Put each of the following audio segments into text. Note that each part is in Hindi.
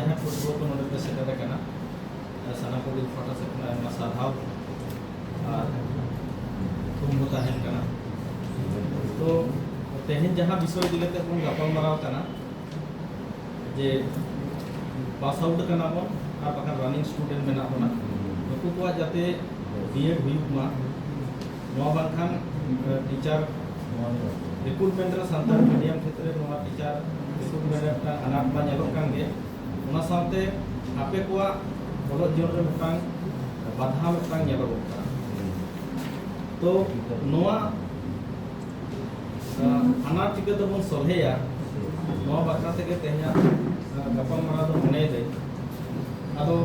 जहाँ फुटबॉल को नोडे पे सेटर करना साना को दिन फटा से अपना साधाव तुम होता है करना तो तेहन जहाँ विषय दिले ते बन गपल माराव करना जे पास आउट करना बन आ बखा रनिंग स्टूडेंट मेना बना नुकु को जाते बीएड हुई मा नवा बांखान टीचर रिक्रूटमेंट रे संतान मीडियम क्षेत्र रे नवा टीचर रिक्रूटमेंट रे अनाप मा नेलो कांगे उना साथे आपे को बोलो जीवन रे मिटांग बाधा मिटांग नेलो का तो नवा अनाप टिके तो बन सलहेया नवा बाखरा ते के तेहया गपल मारा दो मने दे आदो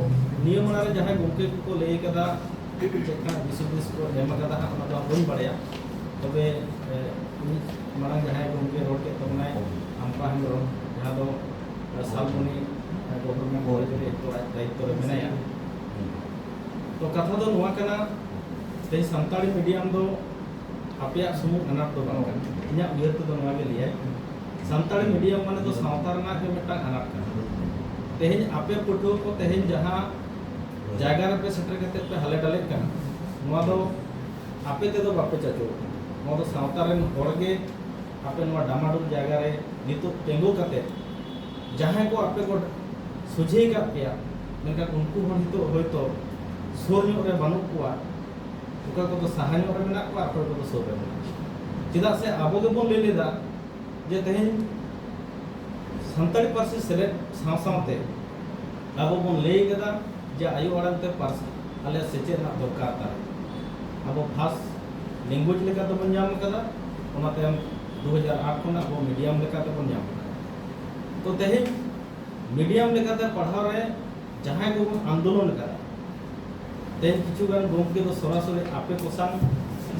नियम रे जहां गोमके को ले कदा चेका विश्वविद्यालय को एम कदा ओना दो बन पड़या तबे मारा जहां गोमके रोड के तमनाय आमपा हम रो जहां दो सालमुनी गवर्नमेंट कॉलेज रे तो दायित्व रे मेनाया तो कथा दो नवा कना ते संताली मीडियम दो आपया सुमु अनाप दो बांग इन्या उयत दो नवा के लिए संताली मीडियम माने तो सावता रना के मिटा अनाप का तेहन आपे पटो को तेहन जहां जायगा रे पे सेटर कते पे हले डाले कना नवा दो आपे ते दो बापे चाचो नवा दो सावता रेन होरगे आपे नवा डामाडुल जायगा रे नितो तेंगो कते जहां को आपे को सुझे का पिया मेनका उनको हन हितो होयतो सोर ᱧᱚᱜ रे बानु कुआ उका को तो सहाय ᱧᱚᱜ रे मेना को आपे को तो सोर रे चिदा से आबो के बोन ले लेदा जे तेहन संताली पार्सी सेले सावसावते आबो बोन ले कदा जे आयु आड़ांग ते पार्सी आले सेचे ना दरकार ता आबो भास लैंग्वेज लेका तो बन जाम कदा ओना ते 2008 खना वो मीडियम लेका तो बन जाम तो तेहन मीडियम लेका ते पढ़ाव रे जहां को आंदोलन करा तेहन किछु गान गोमके तो सरासरी आपे कोसांग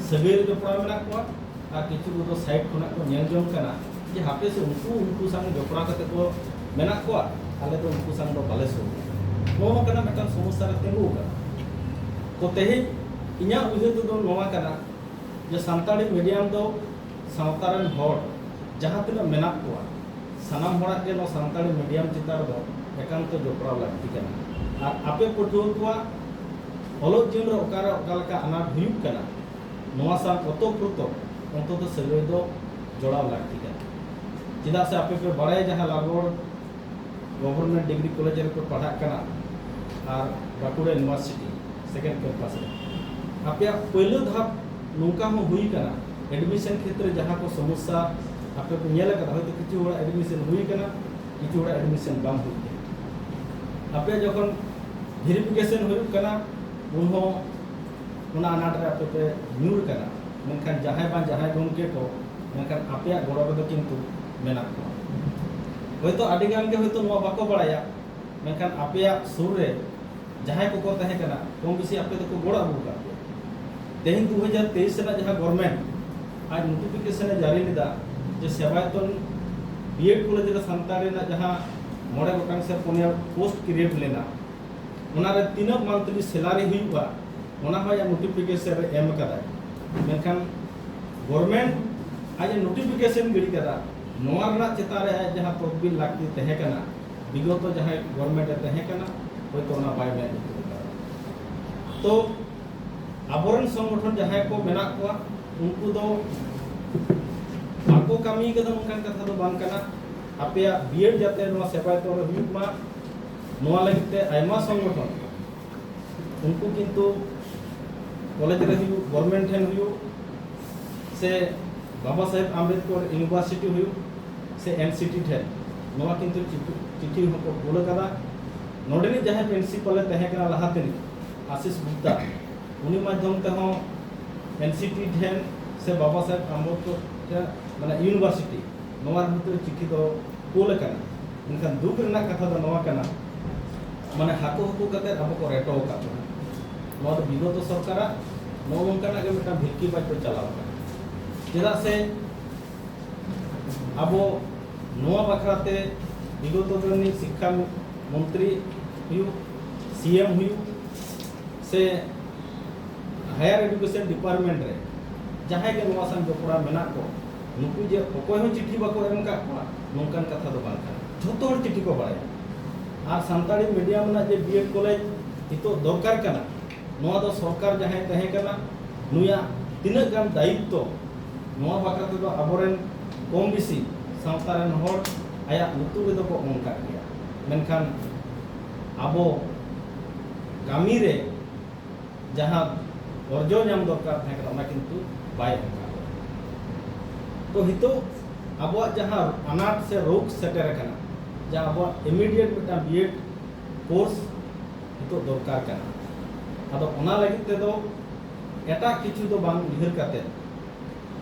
सगेर जो पढ़ा मेना को आ किछु को तो साइड खना को नेल जों कना जे हापे से उनको संग जपड़ा कते को मेना को आले तो उनको संग दो बाले सो नो कना मेटन समस्या रे तेंगु का तो तेहे इन्या उहे तो नोवा कना जे संताली मीडियम दो सावतारन होड़ जहां तना मेना को सनाम होड़ा के नो संताली मीडियम चितार दो एकांत जपड़ा लागती कना आ आपे पठो को ओलो जीवन रे ओकारा ओकालका अनाट हुयुक कना नोवा सा ओतो प्रुतो अंतो तो सगळे दो जोड़ाव लागती कना चिदा से आपे पे बड़े जहां लागोड़ गवर्नमेंट डिग्री कॉलेज रे पे पढ़ा कना और बाकुड़ा यूनिवर्सिटी सेकेंड कैंपस रे आपे पहले धाप नौका हो हुई कना एडमिशन क्षेत्र जहां को समस्या आपे को नेला कदा होय तो किछु बड़ा एडमिशन हुई कना किछु बड़ा एडमिशन बाम हुई आपे जखन वेरिफिकेशन हुई कना उनहो उना अनाट रे आपे पे न्यूर कना मेनखान जहां बा जहां गोमके को मेनखान आपे गोड़ा बदो किंतु मेना को होय तो आडी गान के होय तो नवा बाको बड़ाया मेनखान आपे सुर रे जहां को तहे कना कम बेसी आपे तो को गोड़ा अबू का तेहन 2023 से जहां गवर्नमेंट आज नोटिफिकेशन जारी लेदा जे सेवायतन बीएड कॉलेज रे संतारी ना जहां मोड़े गोटांग से पुनिया पोस्ट क्रिएट लेना ओना रे तीन मंथली सैलरी हुईबा ओना होय नोटिफिकेशन रे एम कदा मेनखान गवर्नमेंट आज नोटिफिकेशन गिरी कदा नोआ रना चेता रे जहां तदबीर लागती तहे कना विगत जहां गवर्नमेंट रे तहे कना होय तो ओना बाय में तो आबोरन संगठन जहां को मेना को उनको दो बाको कमी कदा उनका कथा दो बांग कना आपे बीएड जाते नोआ सेवाय तो हुयुक मा नोआ लगते आयमा संगठन उनको किंतु कॉलेज रे हुयु गवर्नमेंट हेन हुयु से बाबा साहेब आम्बेडकर यूनिवर्सिटी हुयु से एनसीटी ठे नोआ किंतु चिठी को बोल कदा नोडेनी जहां प्रिंसिपल तहे कना लहाते आशीष गुप्ता उनी माध्यम ते हो एनसीटी ठेन से बाबा साहेब आम्बेडकर माने यूनिवर्सिटी नोआ भीतर चिठी तो कोल कना उनका दुख रना कथा दो नोआ कना माने हाको हाको कते अब को रेटो का नोआ तो विगत सरकार नो उनका के मिटा भिक्की बाज पे चलाव का जेदा से अब नोआ बखराते विगत दनी शिक्षा मंत्री हुयु सीएम हुयु से हायर एजुकेशन डिपार्टमेंट रे जहां के नोआ सन जोपड़ा मेना को नुकु जे कोई हो चिट्ठी बाको एम का नोंकान कथा दो बांका झोतो हर चिट्ठी को बाया और सानताड़ी मीडियम में जे बीएड कॉलेज हितो दरकार कना नोआ दो सरकार जहां तहे कना नुया तिना गान दायित्व नोआ बाकरा तो आबोरेन कम बेसी सावतारेन हर आया लुतु रे को ओंका गया मेनखान आबो कामी रे जहां अर्जो नाम दरकार तहे कना ओना किंतु बाय ओंका तो हितो अब जहाँ अनाट से रोग सेटर कना जहाँ अब इमीडिएट मिटा बीएड कोर्स हितो दरकार कना अदो ओना लगित ते दो एटा किछु दो बांग उहर काते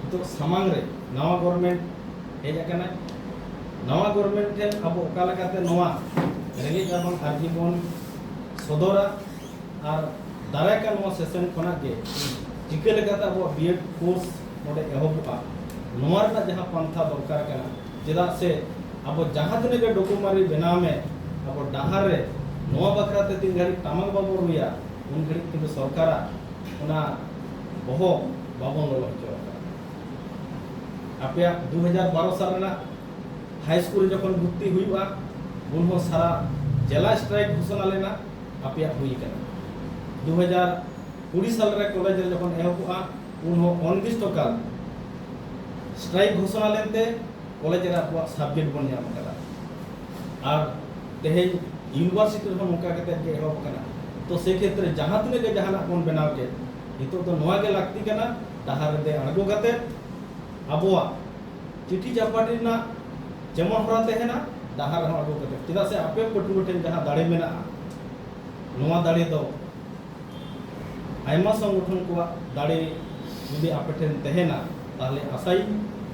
हितो सामांग रे नवा गवर्नमेंट हेज कना नवा गवर्नमेंट थे अब ओका लगाते नवा रेंगे गाबन आजीवन सदरा और दाराय का नवा सेशन खना के चिके लगाते अब बीएड कोर्स मोडे एहोबा नोआ रना जहाँ पंथा दरकार कना चेदा से अब जहाँ दिन के डॉक्यूमेंट्री बनाव में अब डाहार रे नोआ बखरा ते तीन घड़ी टामक बाबो रुया उन घड़ी किंतु सरकार ओना बहो बाबो लो हचो आपे 2012 साल रना हाई स्कूल जखन भर्ती हुआ उन हो सारा जिला स्ट्राइक घोषणा लेना आपे हुई कना 2020 साल रे कॉलेज रे जखन एहोबा उन हो अनिर्दिष्टकाल स्ट्राइक घोषणा लेते कॉलेज रे अब सब्जेक्ट बन जाम करा और तेहे यूनिवर्सिटी रे नोका कते के एहोब कना तो से क्षेत्र जहां तने के जहां बन बनाव के हितो तो नोआ के लागती कना डाहार दे अणगो कते अबोआ चिठी चापाटी ना जेमन हरा तेहेना डाहार हो अणगो कते चिदा से आपे पटुआ ठेन जहां दाड़े मेना नोआ दाड़े दो आयमा संगठन को दाड़े जुदी आपे ठेन तेहेना ताहले आसाई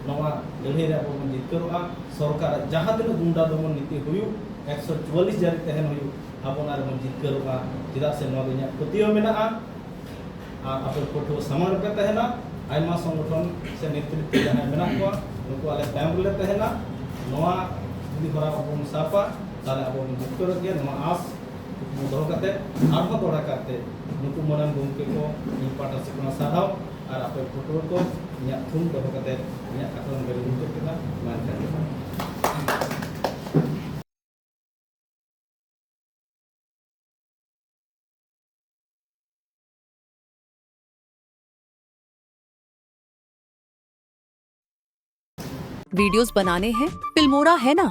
नवा लड़ाई रे अब बन जितकरोआ सरकार जहां दिन गुंडा दमन नीति हुयु 144 जारी तहन हुयु अब ओना रे बन जितकरोआ चिदा से नवा दुनिया पतियो मेना आ आपे पटो समान पे तहना आयमा संगठन से नेतृत्व जहां मेना को उनको आले टाइम ले तहना नवा जुदी हरा अब सापा ताले अब बन जितकर के नवा आस मुदो कते आरहो तोड़ा करते नुकु मनन गमके को इन पाटा से कोना साहाव और आपे फोटो को इया थुम दहो कते इया कथन बेरे मुक्त केना मान कर वीडियोस बनाने हैं फिल्मोरा है ना।